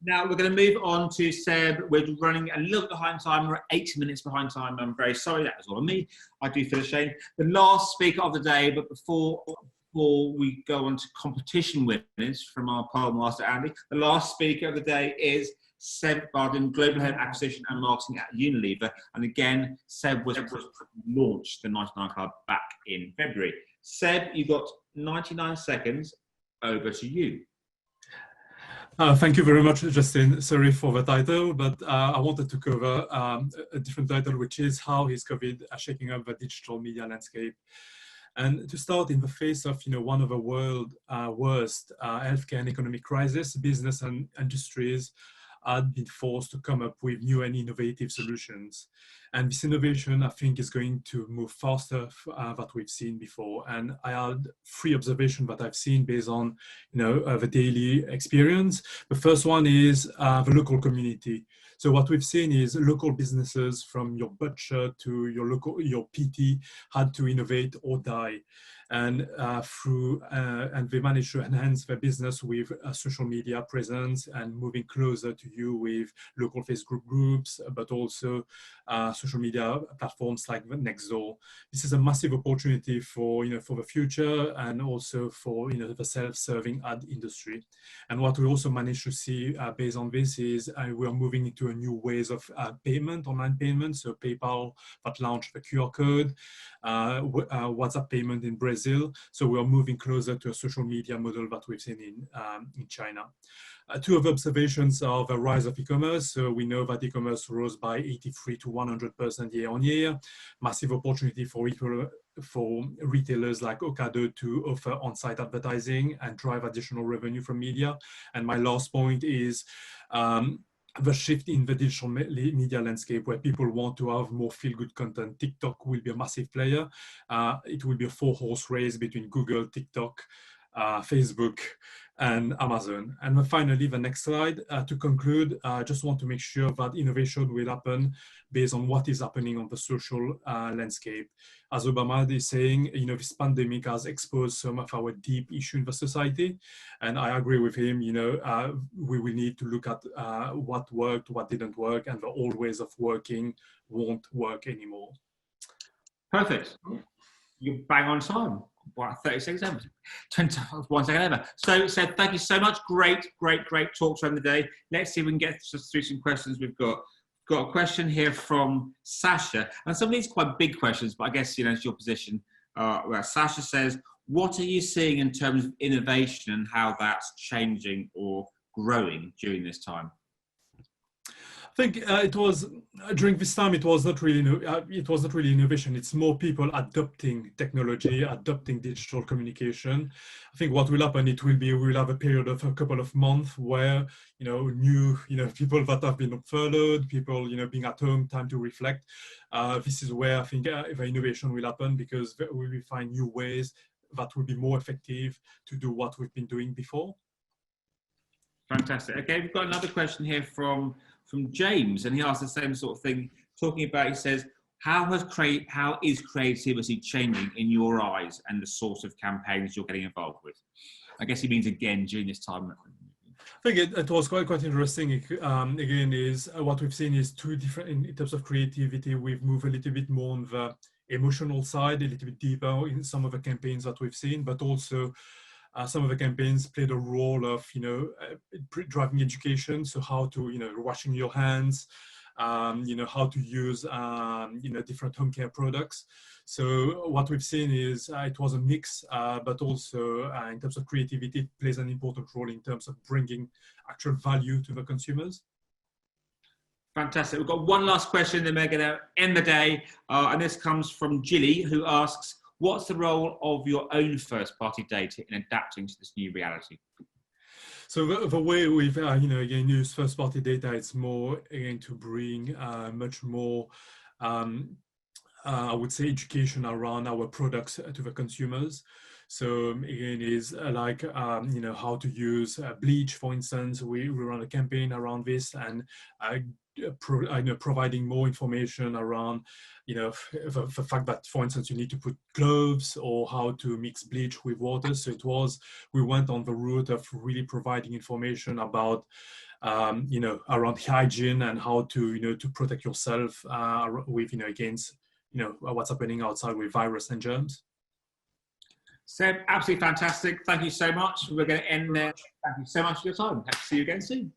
Now we're going to move on to Seb. We're running a little behind time. We're 80 minutes behind time. I'm very sorry. That was all on me. I do feel ashamed. The last speaker of the day, but before we go on to competition winners from our pole master Andy, the last speaker of the day is Seb Bardin, Global Head Acquisition and Marketing at Unilever. And again, Seb was launched the 99 Club back in February. Seb, you've got 99 seconds. Over to you. Thank you very much, Justin. Sorry for the title, but I wanted to cover a different title, which is how is COVID shaking up the digital media landscape. And to start, in the face of one of the world's worst healthcare and economic crisis, business and industries had been forced to come up with new and innovative solutions. And this innovation, I think, is going to move faster than we've seen before. And I had 3 observations that I've seen based on, the daily experience. The first one is the local community. So what we've seen is local businesses, from your butcher to your PT, had to innovate or die. And and they managed to enhance their business with a social media presence and moving closer to you with local Facebook groups, but also social media platforms like Nextdoor. This is a massive opportunity for the future, and also for the self-serving ad industry. And what we also managed to see based on this is we are moving into a new ways of payment, online payment. So PayPal that launched the QR code, WhatsApp payment in Brazil. So we are moving closer to a social media model that we've seen in China. 2 other observations are the rise of e-commerce. So we know that e-commerce rose by 83 to 100% year on year. Massive opportunity for retailers like Ocado to offer on-site advertising and drive additional revenue from media. And my last point is the shift in the digital media landscape, where people want to have more feel-good content. TikTok will be a massive player. It will be a 4-horse race between Google, TikTok, Facebook, and Amazon. And then finally, the next slide. To conclude, I just want to make sure that innovation will happen based on what is happening on the social landscape. As Obama is saying, this pandemic has exposed some of our deep issues in the society. And I agree with him, we will need to look at what worked, what didn't work, and the old ways of working won't work anymore. Perfect. You're bang on time. 36 seconds, 1 second over. So thank you so much. Great talk to end the day. Let's see if we can get through some questions we've got. Got a question here from Sasha, and some of these quite big questions, but I guess it's your position. Where Sasha says, "What are you seeing in terms of innovation and how that's changing or growing during this time?" I think it was during this time. It was not really innovation. It's more people adopting technology, adopting digital communication. I think what will happen, we'll have a period of a couple of months where new people that have been furloughed, people being at home, time to reflect. This is where I think the innovation will happen, because we will find new ways that will be more effective to do what we've been doing before. Fantastic. Okay, we've got another question here from James, and he asked the same sort of thing, talking about, he says, how is creativity changing in your eyes and the sort of campaigns you're getting involved with? I guess he means again during this time. I think it was quite interesting. Again, is what we've seen is 2 different, in terms of creativity, we've moved a little bit more on the emotional side, a little bit deeper in some of the campaigns that we've seen, but also some of the campaigns played a role of, driving education. So how to, washing your hands, how to use, different home care products. So what we've seen is it was a mix, but also in terms of creativity, it plays an important role in terms of bringing actual value to the consumers. Fantastic. We've got one last question, then we're going to end the day. And this comes from Gilly, who asks, what's the role of your own first-party data in adapting to this new reality? So the way we've, again, used first-party data, it's more, again, to bring much more, I would say, education around our products to the consumers. So again, is like, how to use bleach, for instance. We run a campaign around this, and providing more information around, the fact that, for instance, you need to put gloves, or how to mix bleach with water. So we went on the route of really providing information about you know, around hygiene and how to, you know, to protect yourself with, you know, against, you know, what's happening outside with virus and germs. Seb, absolutely fantastic. Thank you so much. We're going to end there. Thank you so much for your time. Hope to see you again soon.